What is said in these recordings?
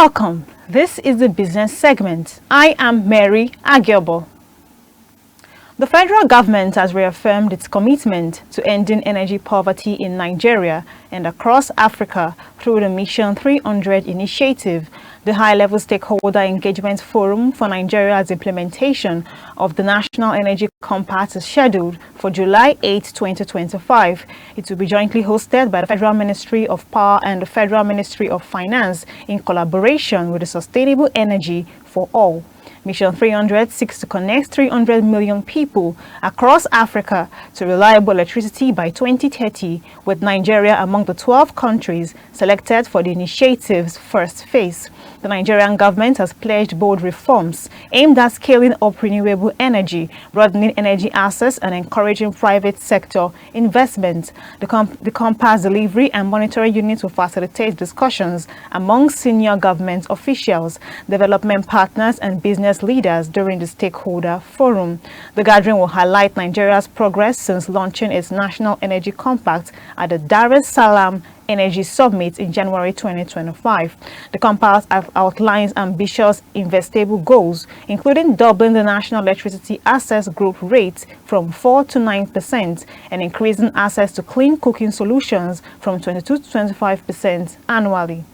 Welcome. This is the business segment. I am Mary Agiobo. The federal government has reaffirmed its commitment to ending energy poverty in Nigeria and across Africa through the Mission 300 initiative, the high-level stakeholder engagement forum for Nigeria's implementation of the National Energy Compact is scheduled for July 8, 2025. It will be jointly hosted by the Federal Ministry of Power and the Federal Ministry of Finance in collaboration with the Sustainable Energy for All. Mission 300 seeks to connect 300 million people across Africa to reliable electricity by 2030, with Nigeria among the 12 countries selected for the initiative's first phase. The Nigerian government has pledged bold reforms aimed at scaling up renewable energy, broadening energy access, and encouraging private sector investment. The Compass Delivery and Monitoring Unit will facilitate discussions among senior government officials, development partners, and business leaders during the stakeholder forum. The gathering will highlight Nigeria's progress since launching its National Energy Compact at the Dar es Salaam Energy Summit in January 2025. The compact outlines ambitious investable goals, including doubling the national electricity access group rate from 4 to 9% and increasing access to clean cooking solutions from 22 to 25% annually.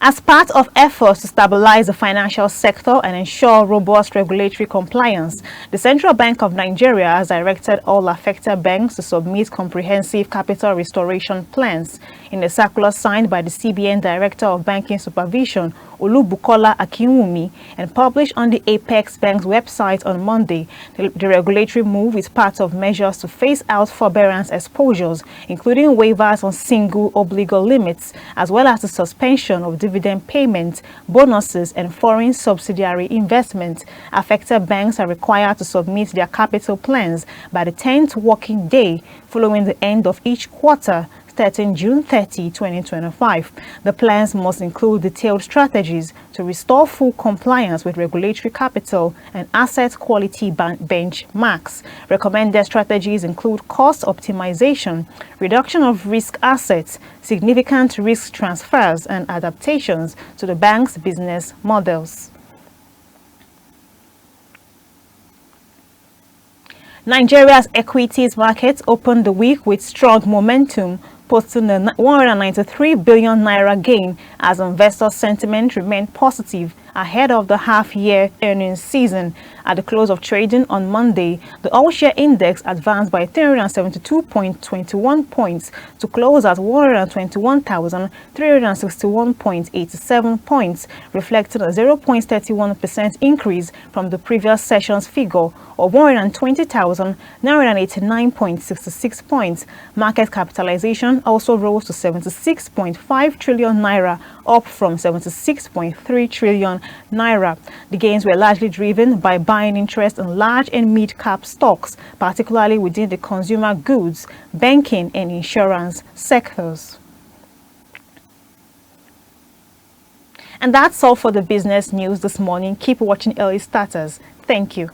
As part of efforts to stabilize the financial sector and ensure robust regulatory compliance, the Central Bank of Nigeria has directed all affected banks to submit comprehensive capital restoration plans. In a circular signed by the CBN Director of Banking Supervision, Olubukola Akinwumi, and published on the Apex Bank's website on Monday, the regulatory move is part of measures to phase out forbearance exposures, including waivers on single obligor limits, as well as the suspension of dividend payments, bonuses, and foreign subsidiary investments. Affected banks are required to submit their capital plans by the 10th working day following the end of each quarter, starting June 30, 2025. The plans must include detailed strategies to restore full compliance with regulatory capital and asset quality benchmarks. Recommended strategies include cost optimization, reduction of risk assets, significant risk transfers, and adaptations to the bank's business models. Nigeria's equities markets opened the week with strong momentum, posting a 193 billion naira gain as investor sentiment remained positive ahead of the half-year earnings season. At the close of trading on Monday, the all-share index advanced by 372.21 points to close at 121,361.87 points, reflecting a 0.31% increase from the previous session's figure of 120,989.66 points. Market capitalization also rose to 76.5 trillion naira, up from 76.3 trillion naira. The gains were largely driven by buying interest in large and mid-cap stocks, particularly within the consumer goods, banking, and insurance sectors. And that's all for the business news this morning. Keep watching Early Starters. Thank you.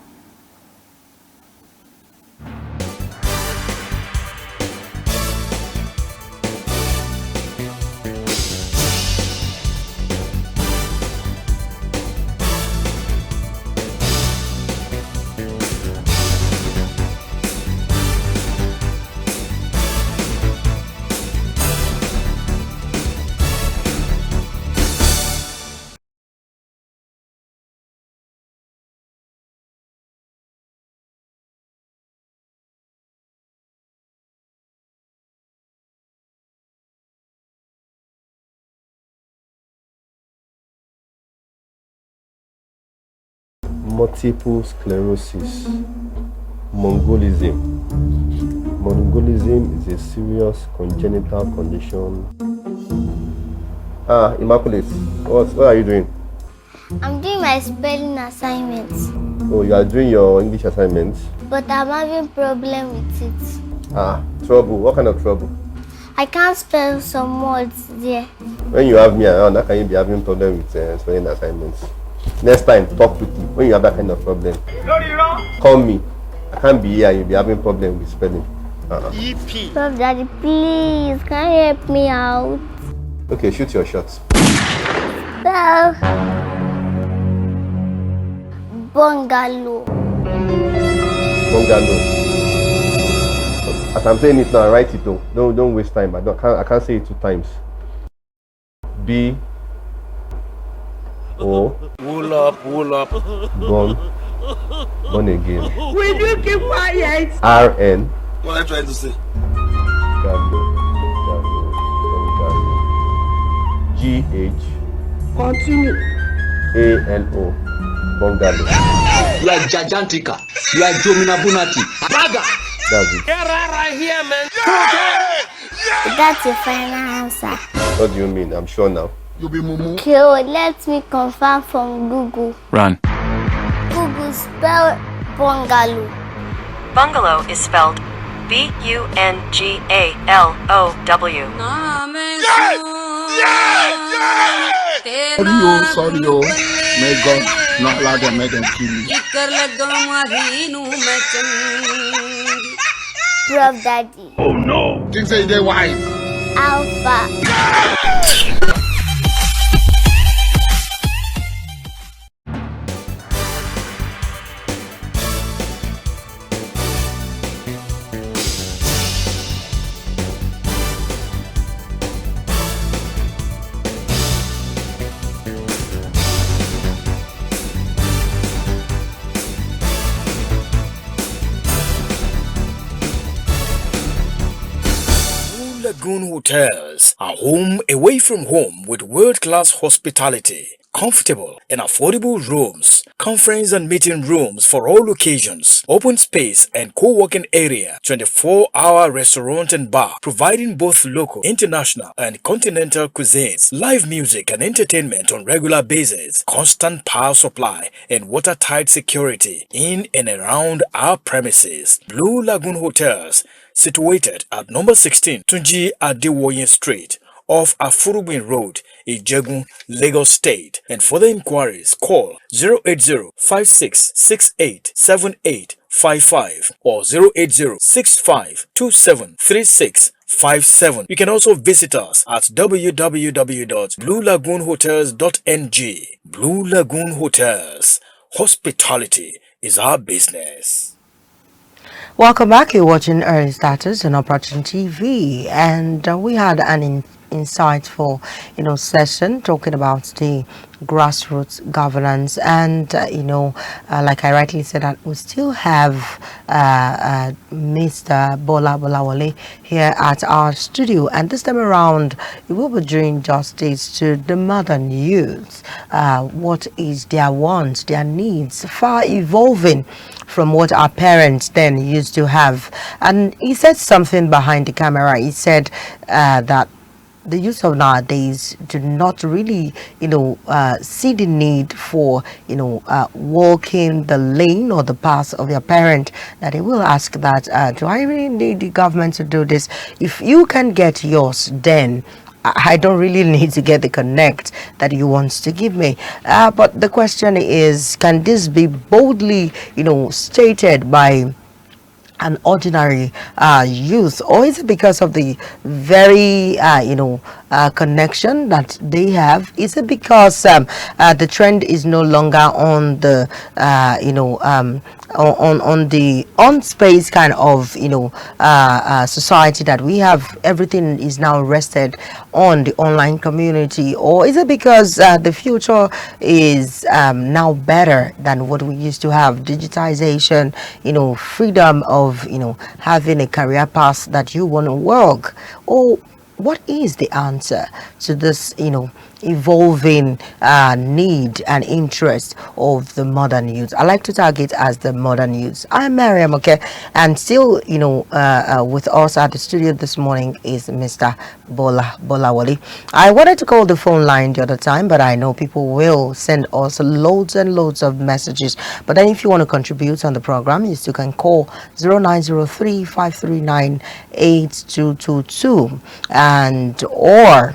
Multiple sclerosis, Mongolism. Mongolism is a serious congenital condition. Immaculate, what are you doing? I'm doing my spelling assignments. Oh, you are doing your English assignments? But I'm having problem with it. Trouble. What kind of trouble? I can't spell some words there. When you have me around, how can you be having problem with spelling assignments? Next time, talk with me when you have that kind of problem. Call me. I can't be here, you'll be having problem with spelling. Prof. Daddy, please, can you help me out? Okay, shoot your shots. Well, bungalow. Bungalow. As I'm saying it now, write it though. Don't waste time. I can't say it 2 times. B O. Wool up. Born again. Will you keep quiet? R N. What am I trying to say? Bungalow. G H Continue. A N O. Bungalow. You are gigantica. You are Jominabunati. Raga. That's it. Get right here, man. That's your final answer. What do you mean? I'm sure now. You be mumu. Okay, oh, let me confirm from Google. Run. Google spell bungalow. Bungalow is spelled B-U-N-G-A-L-O-W. Sorry, yo. May God not allow them, make them kill you. Prof Daddy. Oh no. Things say they wise. Alpha. Lagoon Hotels, a home away from home with world-class hospitality, comfortable and affordable rooms, conference and meeting rooms for all occasions, open space and co-working area, 24-hour restaurant and bar, providing both local, international and continental cuisines, live music and entertainment on regular basis, constant power supply and watertight security in and around our premises. Blue Lagoon Hotels, situated at number 16 Tunji Adewoye Street off Afurubin Road, Ijegun, Lagos State. And for the inquiries, call 080-5668-7855 or 080-6527-3657. You can also visit us at www.bluelagoonhotels.ng. Blue Lagoon Hotels. Hospitality is our business. Welcome back. You're watching Early Status on Opportunity TV, and we had an insightful, session talking about the grassroots governance, and like I rightly said, that we still have Mr. Bolawole here at our studio, and this time around we will be doing justice to the modern youth. What is their wants, their needs, far evolving from what our parents then used to have. And he said something behind the camera. He said that the youth of nowadays do not really, see the need for, walking the lane or the path of their parent, that they will ask that, do I really need the government to do this? If you can get yours, then I don't really need to get the connect that you want to give me. But the question is, can this be boldly, stated by an ordinary youth, or is it because of the very connection that they have? Is it because the trend is no longer on the on the on-space kind of society that we have? Everything is now rested on the online community, or is it because the future is now better than what we used to have? Digitalization, freedom of having a career path that you want to work, or what is the answer to this evolving need and interest of the modern youth? I like to target as the modern youth. I'm Mariam, okay, and still with us at the studio this morning is Mr. Bolawole. I wanted to call the phone line the other time, but I know people will send us loads and loads of messages. But then if you want to contribute on the program, you still can call 0903-539-8222, and or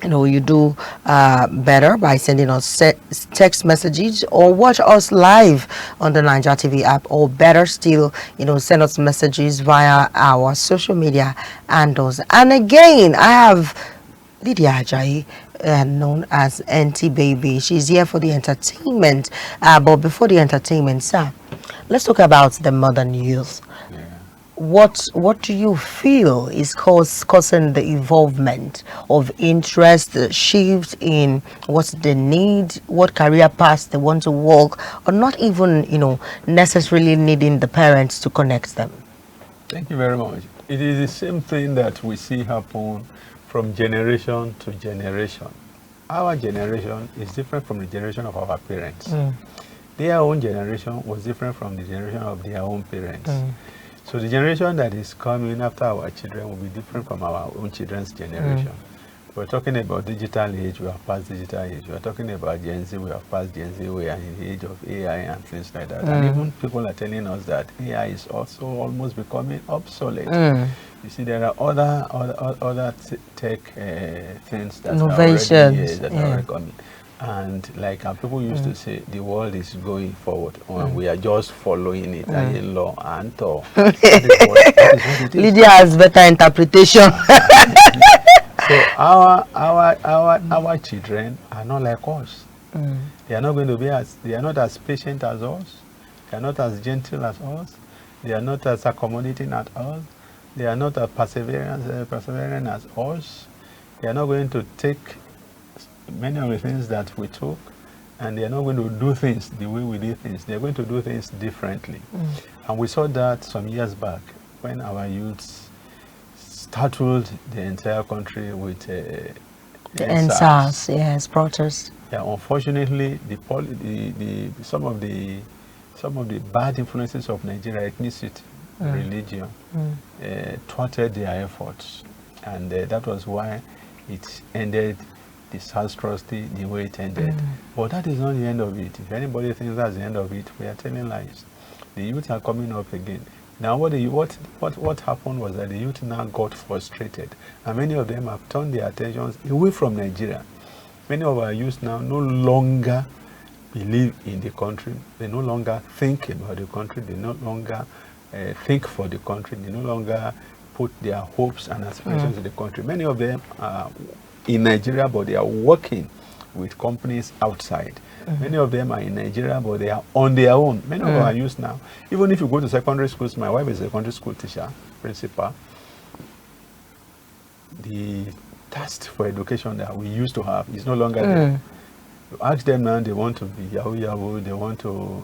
you do better by sending us text messages, or watch us live on the Niger TV app, or better still, send us messages via our social media handles. And again, I have Lydia Ajayi, known as NT Baby. She's here for the entertainment. But before the entertainment, sir, let's talk about the modern youth. What do you feel is causing the involvement of interest, the shift in what they need, what career paths they want to walk, or not even, necessarily needing the parents to connect them? Thank you very much. It is the same thing that we see happen from generation to generation. Our generation is different from the generation of our parents. Their own generation was different from the generation of their own parents. So the generation that is coming after our children will be different from our own children's generation. We're talking about digital age, we have passed digital age. We're talking about Gen Z, we have passed Gen Z, we are in the age of AI and things like that. And even people are telling us that AI is also almost becoming obsolete. You see, there are other tech things that Innovations, are already coming. And like people used to say, the world is going forward, and we are just following it. Law and all. That is what it is. Lydia has better interpretation. So our children are not like us. They are not going to be they are not as patient as us. They are not as gentle as us. They are not as accommodating as us. They are not as persevering as us. They are not going to take many of the things that we took, and they are not going to do things the way we did things. They are going to do things differently. And we saw that some years back when our youths startled the entire country with the NSAS, yes, protest. Yeah, unfortunately, some of the bad influences of Nigeria, ethnicity, religion, thwarted their efforts, and that was why it ended disastrously the way it ended. But that is not the end of it. If anybody thinks that's the end of it, we are telling lies. The youth are coming up again. Now what happened was that the youth now got frustrated, and many of them have turned their attentions away from Nigeria. Many of our youth now no longer believe in the country. They no longer think about the country. They no longer think for the country. They no longer put their hopes and aspirations in the country. Many of them are in Nigeria, but they are working with companies outside. Many of them are in Nigeria, but they are on their own. Many of our youth now, even if you go to secondary schools, my wife is a secondary school teacher, principal, the task for education that we used to have is no longer there. You ask them now, they want to be Yahoo, they want to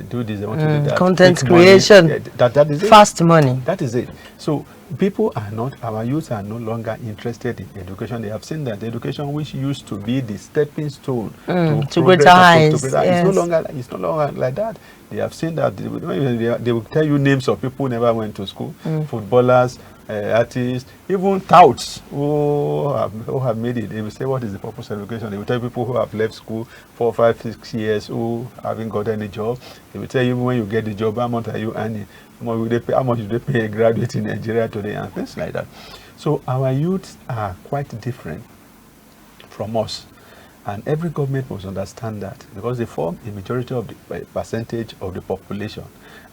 do this, they want to do that. Content creation, that is it. Fast money. That is it. So people are not, our youth are no longer interested in education. They have seen that education, which used to be the stepping stone to greater heights, it's no longer like that. They have seen that they will tell you names of people who never went to school, footballers, artists, even touts who have made it. They will say, what is the purpose of education? They will tell people who have left school 4, 5, 6 years who haven't got any job. They will tell you when you get the job, how much are you earning? How much do they pay a graduate in Nigeria today, and things like that. So our youths are quite different from us. And every government must understand that, because they form a majority of the percentage of the population,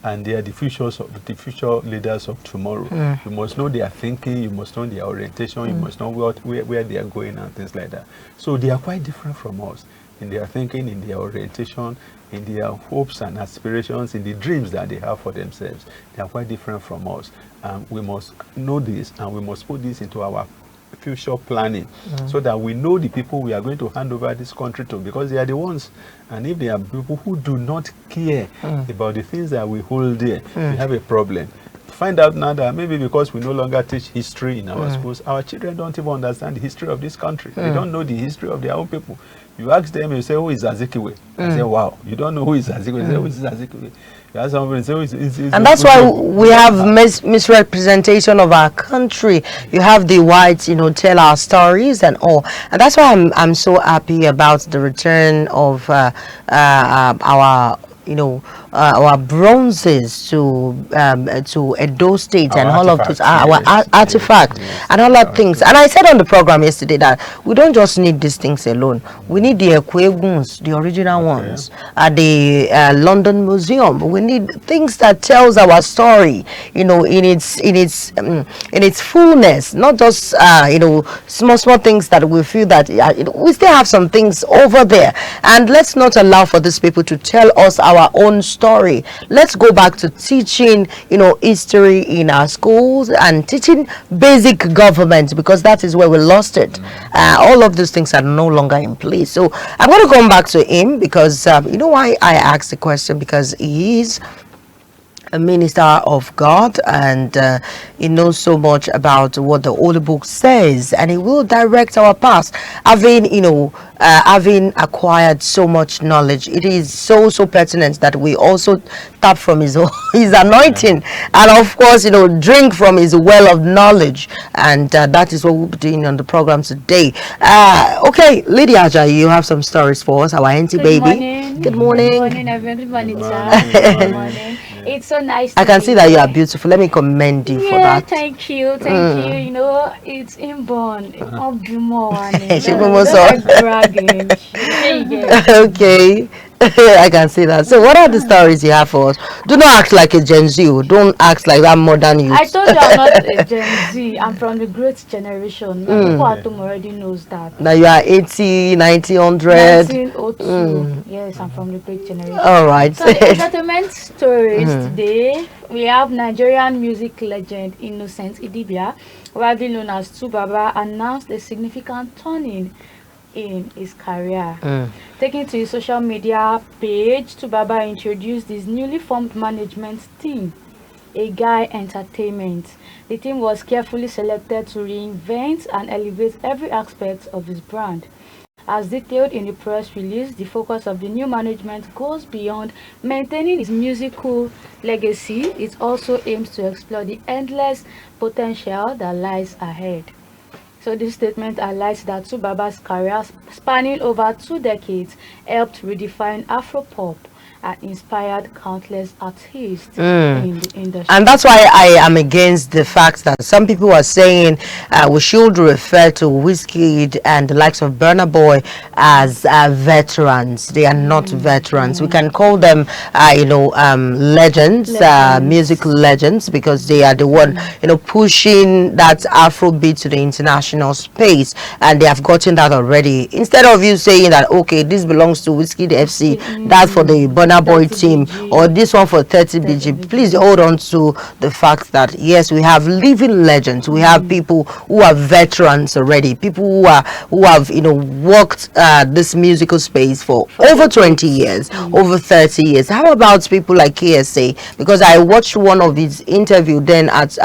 and they are the future leaders of tomorrow. You must know their thinking, you must know their orientation, you must know where they are going and things like that. So they are quite different from us in their thinking, in their orientation, in their hopes and aspirations, in the dreams that they have for themselves. They are quite different from us. We must know this, and we must put this into our future planning, so that we know the people we are going to hand over this country to, because they are the ones. And if they are people who do not care about the things that we hold dear, we have a problem. Find out now that maybe because we no longer teach history in our schools, our children don't even understand the history of this country. They don't know the history of their own people. You ask them, you say, who is Azikiwe? I say, wow, you don't know who is Azikiwe. Say, who is Azikiwe? You ask somebody, say, and that's why we have misrepresentation of our country. You have the whites, tell our stories and all. And that's why I'm so happy about the return of our our bronzes to Edo State Our and all of those artifacts, our yes, artifacts yes, and all that that's things. true. And I said on the program yesterday that we don't just need these things alone. We need the Ekweguns, the original ones, at the London Museum. We need things that tells our story, in its fullness, not just small things that we feel that we still have some things over there. And let's not allow for these people to tell us our own story. Let's go back to teaching history in our schools and teaching basic government, because that is where we lost it. All of those things are no longer in place. So I'm going to come back to him because you know why I asked the question, because he is a minister of God, and he knows so much about what the Holy Book says, and he will direct our path. Having acquired so much knowledge, it is so pertinent that we also tap from his anointing, and of course drink from his well of knowledge, and that is what we'll be doing on the program today. Okay, Lady Ajayi, you have some stories for us, our auntie baby. Morning. Good morning. Good morning, everyone. Good morning, sir. Good morning. It's so nice to I can be see that you here. are beautiful. Let me commend you for Yeah, that. thank you. You know, it's inborn. I'll be more. She Don't almost like bragging. Yeah. Okay. I can see that. So what are the stories you have for us? Do not act like a Gen Z. Don't act like that modern youth. I told you I'm not a Gen Z. I'm from the great generation. People at home already knows that. Now you are 80, 90, 100. 1902. Yes, I'm from the great generation. All right. So the entertainment stories today, we have Nigerian music legend Innocent Idibia, widely known as Tubaba, announced a significant turning in his career. Taking to his social media page, Tubaba introduced his newly formed management team, A Guy Entertainment. The team was carefully selected to reinvent and elevate every aspect of his brand. As detailed in the press release, the focus of the new management goes beyond maintaining his musical legacy. It also aims to explore the endless potential that lies ahead. So this statement highlights that Tubaba's career, spanning over 2 decades, helped redefine Afropop and inspired countless artists in the industry. And that's why I am against the fact that some people are saying we should refer to Wizkid and the likes of Burna Boy as veterans. They are not veterans. We can call them, legends, music legends, because they are the one, pushing that Afrobeat to the international space, and they have gotten that already. Instead of you saying that, okay, this belongs to Wizkid FC, that's for the Burna Boy team, or this one for 30 BG. Please hold on to the fact that yes, we have living legends. We have people who are veterans already, people who have worked this musical space for over 20 years, over 30 years. How about people like KSA? Because I watched one of his interview then at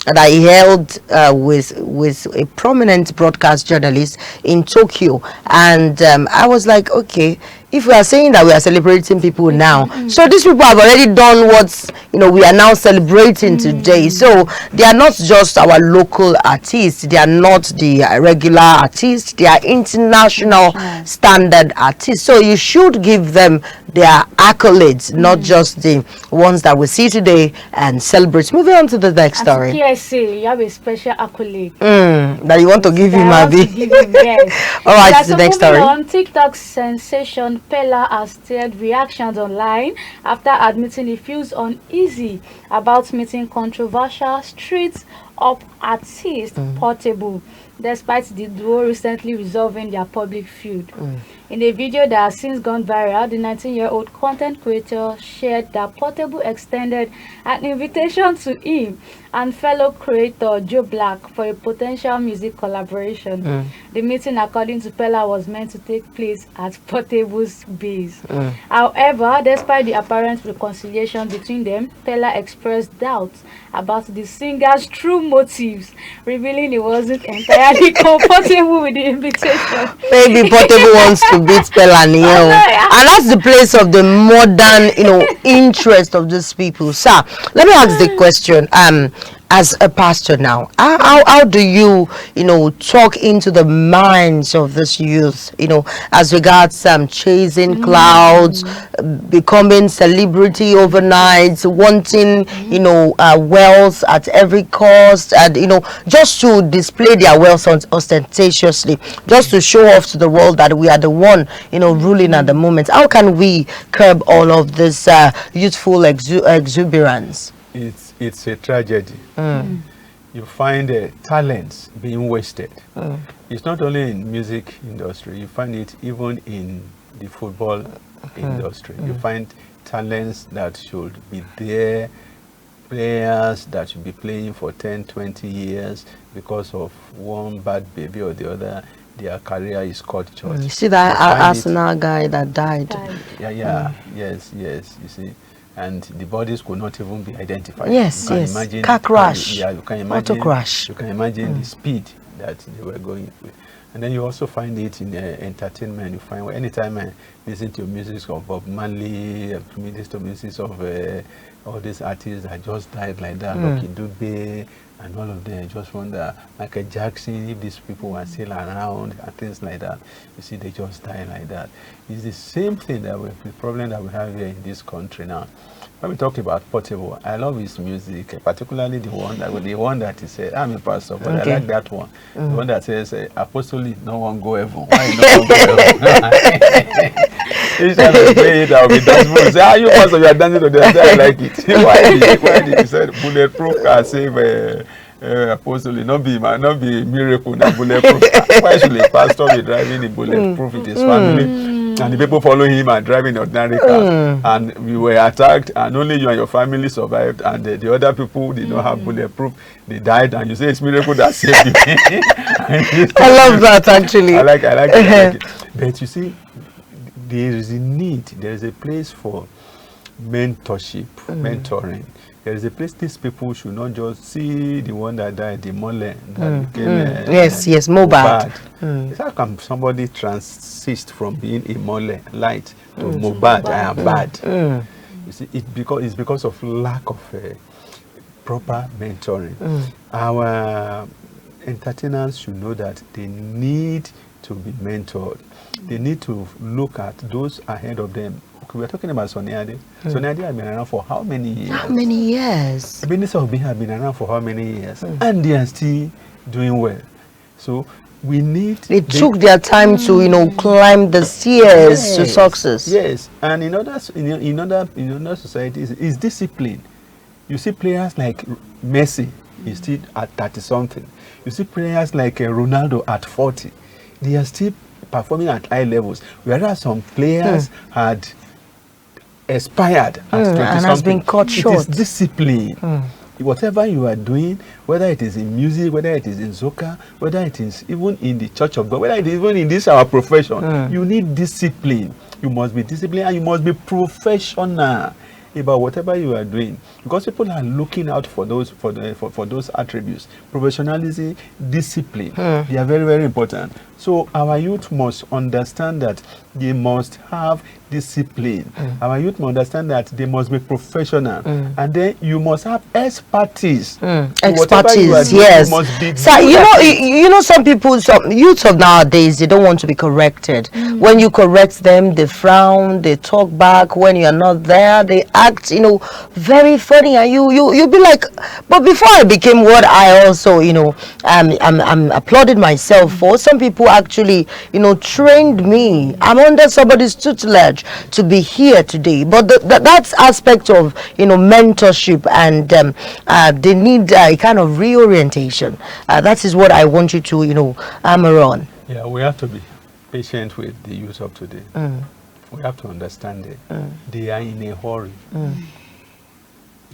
that I held with a prominent broadcast journalist in Tokyo, and I was like, okay, if we are saying that we are celebrating people now, so these people have already done what we are now celebrating today. So they are not just our local artists, they are not the regular artists, they are international standard artists. So you should give them their accolades, not just the ones that we see today, and celebrate. Moving on to the next story. As PSA, you have a special accolade That you want to give him, Abby. Yes. All right, So the next moving story. on, TikTok sensation Pella has stirred reactions online after admitting he feels uneasy about meeting controversial street up artist Portable, despite the duo recently resolving their public feud. In a video that has since gone viral, the 19-year-old content creator shared that Portable extended an invitation to him and fellow creator Joe Black for a potential music collaboration. The meeting, according to Pella, was meant to take place at Portable's base. However, despite the apparent reconciliation between them, Pella expressed doubts about the singer's true motives, revealing he wasn't entirely comfortable with the invitation. Maybe Portable wants to beat Pella and that's the place of the modern interest of these people. Sir, let me ask the question. as a pastor now, how do you, talk into the minds of this youth, as regards chasing clouds, becoming celebrity overnight, wanting, wealth at every cost, and, just to display their wealth ostentatiously, just to show off to the world that we are the one, ruling at the moment. How can we curb all of this youthful exuberance? It's a tragedy. You find talents being wasted. It's not only in music industry. You find it even in the football industry. You find talents that should be there, players that should be playing for 10, 20 years because of one bad baby or the other. Their career is cut short. You see that Arsenal guy that died? Yes. You see. And the bodies could not even be identified. Yes. Car crash. You can imagine. Auto crash. You can imagine the speed that they were going with. And then you also find it in entertainment. You find anytime I listen to music of Bob Marley, listen to music of all these artists that just died like that, Lucky Dube, and all of them. I just wonder, Michael Jackson, if these people were still around and things like that. You see, they just die like that. It's the same thing the problem that we have here in this country now. When we talk about Portable, I love his music, particularly the one that he said, I'm a pastor, but I like that one. The one that says, apostolic, no one go heaven. Why no one go heaven? Each time I play it, I'll be dancing. Say, you pastor, you are dancing to the other, I like it. Why did he say bulletproof can save apostolic, not be miracle, not bulletproof. Why should a pastor be driving a bulletproof with his family? And the people follow him and driving ordinary cars. And we were attacked, and only you and your family survived, and the other people did not have bulletproof. They died, and you say it's miracle that saved you. I love that, actually. I like it. But you see, there is a need. There is a place for mentorship, mentoring. There is a place these people should not just see the one that died, the mole that became yes, Mobad. How can somebody transist from being a mole light to Mobad? I am bad. You see, it's because of lack of proper mentoring. Our entertainers should know that they need to be mentored. They need to look at those ahead of them. We are talking about Sonny Ade. Sonny Ade has been around for how many years? How many years? Ebenezer Obey have been around for how many years? And they are still doing well. So we need... They took their time to, climb the stairs to success. Yes, and in other societies, it's discipline. You see players like Messi, he's still at 30-something. You see players like Ronaldo at 40. They are still performing at high levels, whereas some players had expired at 20 and has been cut short. It is discipline. Whatever you are doing, whether it is in music, whether it is in soccer, whether it is even in the church of God, whether it is even in this our profession, you need discipline. You must be disciplined and you must be professional about whatever you are doing, because people are looking out for those for those attributes: professionalism, discipline. They are very, very important. So our youth must understand that they must have discipline. Our youth must understand that they must be professional, and then you must have expertise. Expertise, yes. So some people, some youths of nowadays, they don't want to be corrected. When you correct them, they frown, they talk back. When you are not there, they act, very funny, and you be like. But before I became what I also, I'm applauded myself for. Some people actually, trained me. I'm under somebody's tutelage to be here today. But that's aspect of, mentorship, and they need a kind of reorientation. That is what I want you to, hammer on. Yeah, we have to be patient with the youth of today. We have to understand it. They are in a hurry.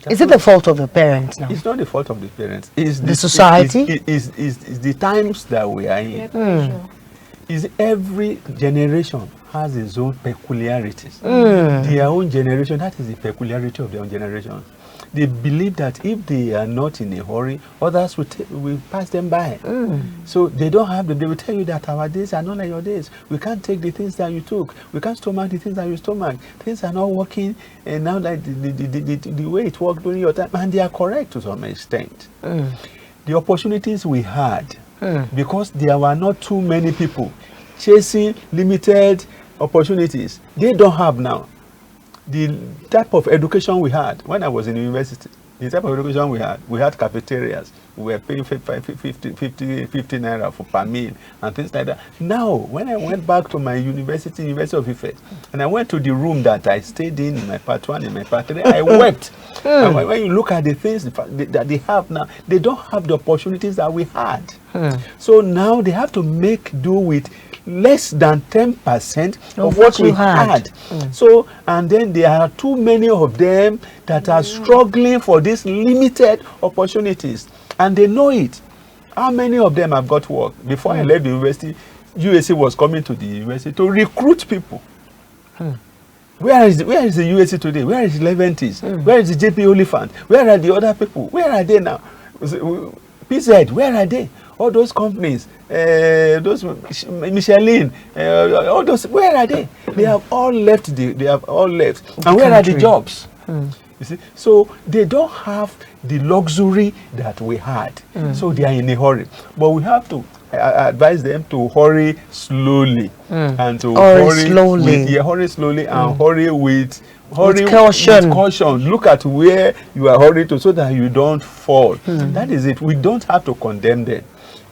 Is it the fault of the parents now? It's not the fault of the parents. It's the society? It's the times that we are in. Is every generation has its own peculiarities. Their own generation, that is the peculiarity of their own generation. they believe that if they are not in a hurry, others will pass them by. So they don't have they will tell you that our days are not like your days. We can't take the things that you took. We can't stomach the things that you stomach. Things are not working and now like the way it worked during your time. And they are correct to some extent. The opportunities we had, because there were not too many people chasing limited opportunities, they don't have now. The type of education we had when I was in university, the type of education we had cafeterias. We were paying 50 naira for per meal and things like that. Now, when I went back to my University of Ife, and I went to the room that I stayed in my part 1 and my part 3, I wept. And when you look at the things that they have now, they don't have the opportunities that we had. So now they have to make do with less than 10% of what we had. So, and then there are too many of them that are struggling for these limited opportunities, and they know it. How many of them have got work? Before I left the university, USC was coming to the university to recruit people. Where is the USC today? Where is the Leventis? Where is the JP Oliphant? Where are the other people? Where are they now? PZ, where are they? All those companies, those Michelin, all those, where are they? They have all left. They have all left. And where are the jobs? You see, so they don't have the luxury that we had. So they are in a hurry. But we have to advise them to hurry slowly and to hurry slowly. Hurry slowly and hurry with caution. Look at where you are hurrying to so that you don't fall. That is it. We don't have to condemn them.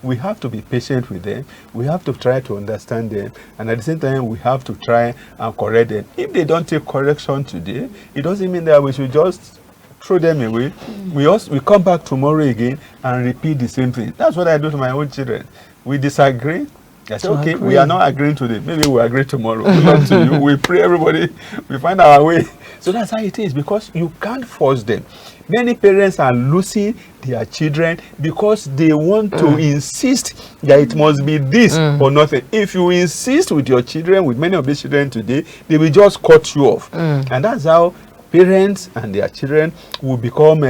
We have to be patient with them. We have to try to understand them. And at the same time, we have to try and correct them. If they don't take correction today, it doesn't mean that we should just throw them away. We come back tomorrow again and repeat the same thing. That's what I do to my own children. We disagree. I say, okay, we are not agreeing today. Maybe we'll agree tomorrow. We love to you. We pray everybody. We find our way. So that's how it is, because you can't force them. Many parents are losing their children because they want to insist that it must be this or nothing. If you insist with your children, with many of these children today, they will just cut you off. And that's how parents and their children will become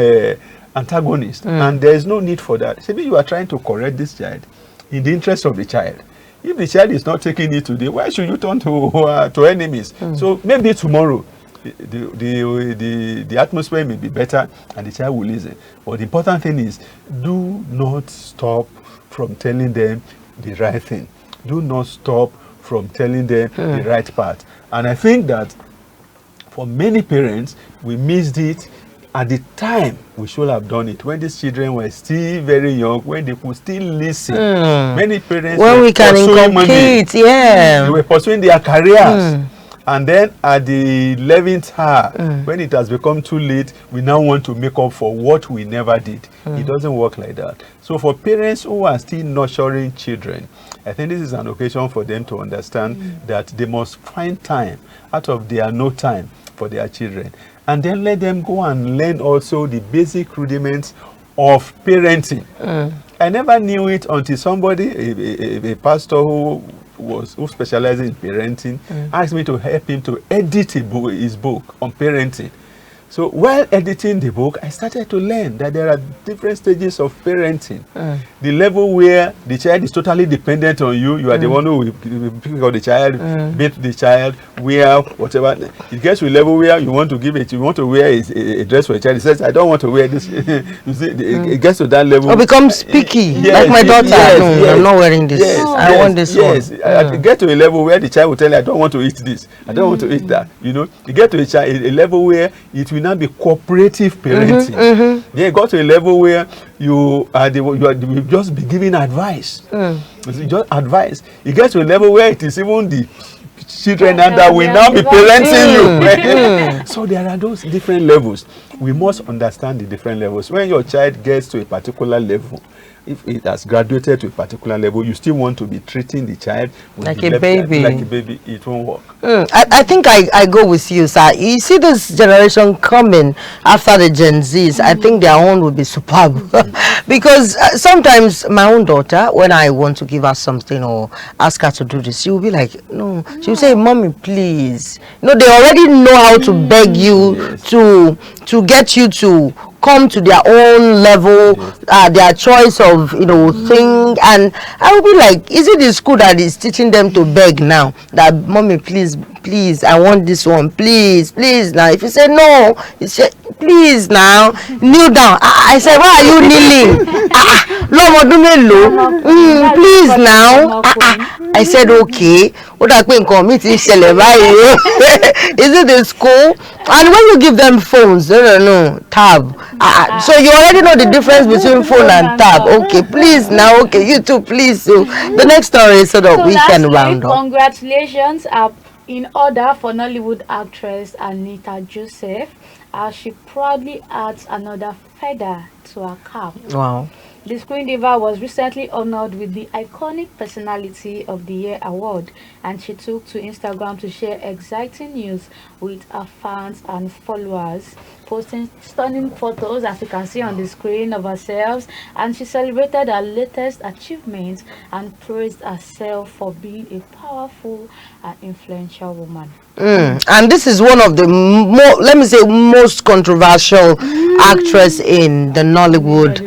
antagonists. And there is no need for that. Maybe you are trying to correct this child in the interest of the child. If the child is not taking it today, why should you turn to enemies? So maybe tomorrow, the atmosphere may be better and the child will listen. But the important thing is, do not stop from telling them the right thing. Do not stop from telling them the right part. And I think that for many parents, we missed it at the time we should have done it, when these children were still very young, when they could still listen. Many parents when were we can compete, they were pursuing their careers. And then at the 11th hour, when it has become too late, we now want to make up for what we never did. It doesn't work like that. So for parents who are still nurturing children, I think this is an occasion for them to understand that they must find time out of their no time for their children. And then let them go and learn also the basic rudiments of parenting. I never knew it until somebody, a pastor who specializes in parenting, asked me to help him to edit his book on parenting. So while editing the book, I started to learn that there are different stages of parenting. The level where the child is totally dependent on you, you are the one who will pick up the child, beat the child, wear whatever. It gets to a level where you want to give it, you want to wear a dress for a child. He says, I don't want to wear this. You see, it gets to that level. Or becomes picky, like my daughter. I'm not wearing this. I want this one. It gets to a level where the child will tell you, I don't want to eat this. I don't want to eat that. You know, you get to a level where it will not be cooperative parenting. Then you got to a level where you just be giving advice. Just advice. You get to a level where it is even the children that will now be parenting you. So there are those different levels. We must understand the different levels. When your child gets to a particular level if it has graduated to a particular level, you still want to be treating the child like a baby. Like a baby, it won't work. I think I go with you, sir. You see this generation coming after the Gen Zs, I think their own will be superb. Because sometimes my own daughter, when I want to give her something or ask her to do this, she will be like, no. She will say, mommy, please. You know, they already know how to beg you to get you to come to their own level, their choice of, you know, thing. And I will be like, is it the school that is teaching them to beg now? That, mommy, please, I want this one, please now. If you say no, you say, please now, kneel down. I said, why are you kneeling? Please now. I said, okay. Is it the school? And when you give them phones, no, tab. So you already know the difference between phone and tab. Okay, please now. Okay, you too, please. So the next story is so that we can round up. Congratulations are in order for Nollywood actress Anita Joseph, as she proudly adds another feather to her cap. Wow. The screen diva was recently honored with the Iconic Personality of the Year award, and she took to Instagram to share exciting news with her fans and followers, posting stunning photos, as you can see on the screen, of herself, and she celebrated her latest achievements and praised herself for being a powerful and influential woman. And this is one of the let me say most controversial actress in the Nollywood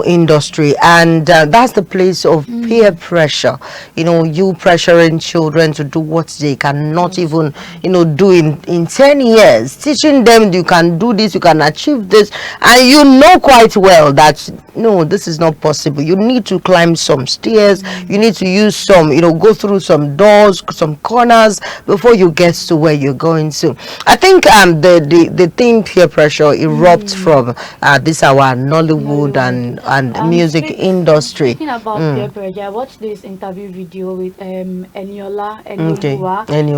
industry, and that's the place of peer pressure. You pressuring children to do what they cannot even do in 10 years, teaching them you can do this, you can achieve this, and you know quite well that no, this is not possible. You need to climb some stairs, you need to use some, go through some doors, some corners before you get to where you're going to. I think the thing peer pressure erupts from this our Nollywood and music industry. Speaking about peer pressure, I watched this interview video with Eniola.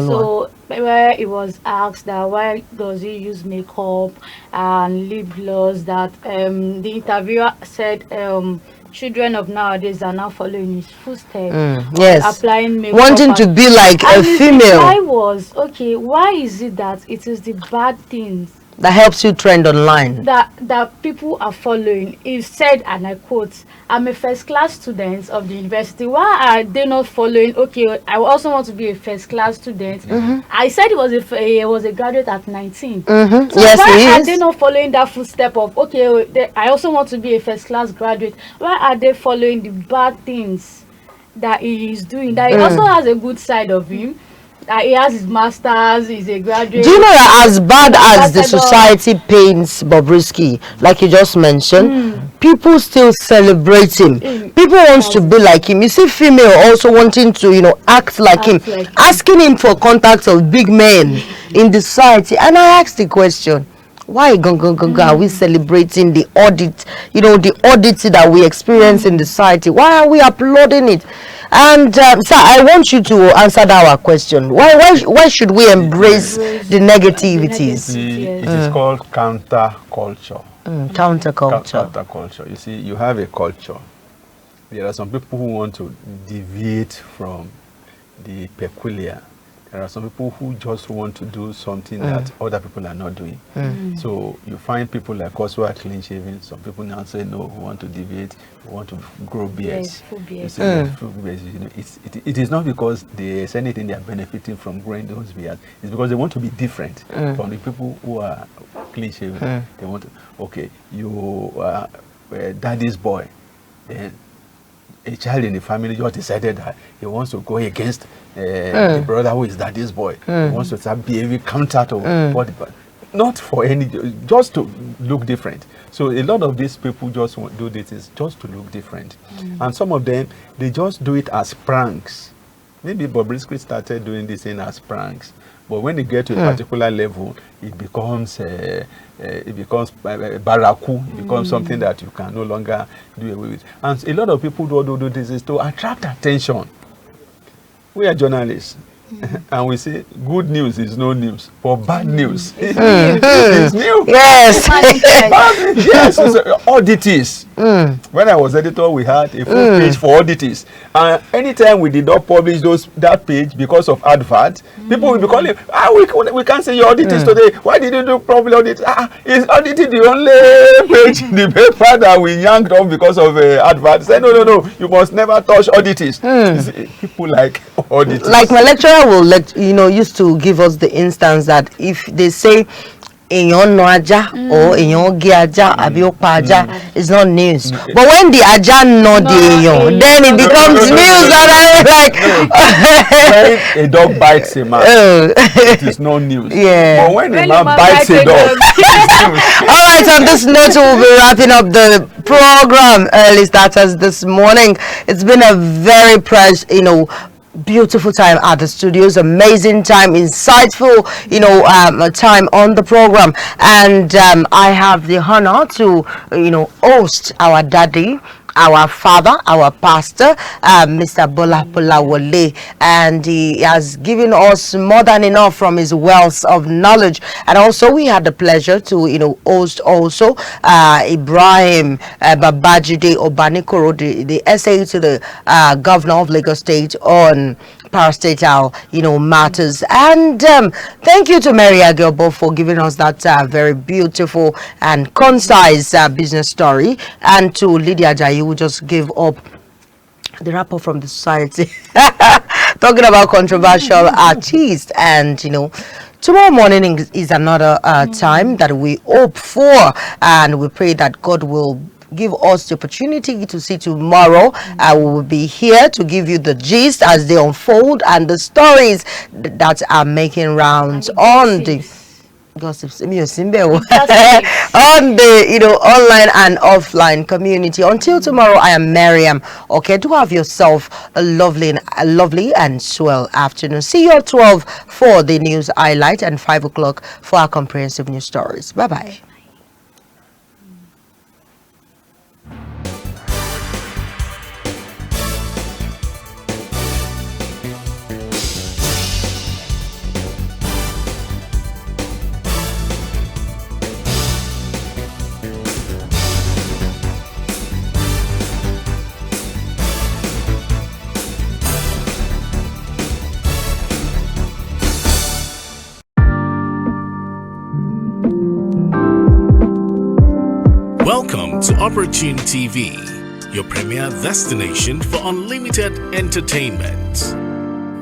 So where it was asked that why does he use makeup and lip gloss, that the interviewer said children of nowadays are now following his footsteps. Yes, applying makeup, wanting to be like a female. Why was why is it that it is the bad things that helps you trend online that people are following? He said, and I quote, I'm a first class student of the university. Why are they not following? I also want to be a first class student. I said he was a graduate at 19. So yes, why are they not following that footstep of I also want to be a first class graduate? Why are they following the bad things that he is doing? That he also has a good side of him. He has his masters, he's a graduate. Do you know that as bad as the society paints Bobrisky, like you just mentioned, people still celebrate him. People want to be like him. You see female also wanting to, act like him, asking him for contacts of big men in the society. And I asked the question, why are we celebrating the audit, the audits that we experience in the society? Why are we applauding it? And sir, I want you to answer our question. Why should we embrace the negativities? It is called counterculture. Counterculture. You see, you have a culture. There are some people who want to deviate from the peculiar. There are some people who just want to do something that other people are not doing. So you find people like us who are clean shaven. Some people now say no, we want to deviate, we want to grow beards. It is not because there's anything they are benefiting from growing those beards. It's because they want to be different from the people who are clean shaven. They want to, you are daddy's boy. Then a child in the family just decided that he wants to go against the brother who is daddy's boy. He wants to start behaving counter to what, not for any, just to look different. So a lot of these people just do this is just to look different. And some of them, they just do it as pranks. Maybe Bobrisky started doing this thing as pranks. But when they get to a particular level, it becomes baraku. It becomes something that you can no longer do away with. And a lot of people who do this is to attract attention. We are journalists. And we say good news is no news, but bad news is new. Yes. Yes, it's oddities. When I was editor, we had a full page for oddities. And anytime we did not publish that page because of advert, people will be calling, we can't say your oddities today. Why did you do probably audit? Is audit the only page in the paper that we yanked off because of advert? Say, no, you must never touch oddities. People like oddities. Like my lecturer will used to give us the instance that if they say èèyàn no aja or èèyàn gé aja àbí ó pa aja, it's not news. But when the aja no the èèyàn, then it becomes news. When a dog bites a man, it is no news. Yeah. But when a man bites a dog, it's news. All right, on this note, we'll be wrapping up the program. Early starters this morning. It's been a very beautiful time at the studios, amazing time, insightful, time on the program. And I have the honor to, host our daddy, our father, our pastor, Mr. Bola Wole, and he has given us more than enough from his wealth of knowledge. And also we had the pleasure to host also Ibrahim Babajide Obanikoro, the essay to the governor of Lagos State on parastatal matters. And thank you to Mary Agilbo for giving us that very beautiful and concise business story, and to Lydia Jayi, who just gave up the rapper from the society talking about controversial artists. And tomorrow morning is another time that we hope for, and we pray that God will give us the opportunity to see tomorrow. We will be here to give you the gist as they unfold and the stories that are making rounds on the gossips on the online and offline community. Until tomorrow, I am Miriam. Okay, do have yourself a lovely and swell afternoon. See you at 12 for the news highlight and 5 o'clock for our comprehensive news stories. Bye bye. Welcome to Opportune TV, your premier destination for unlimited entertainment.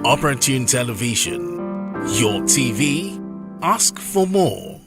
Opportune Television, your TV, ask for more.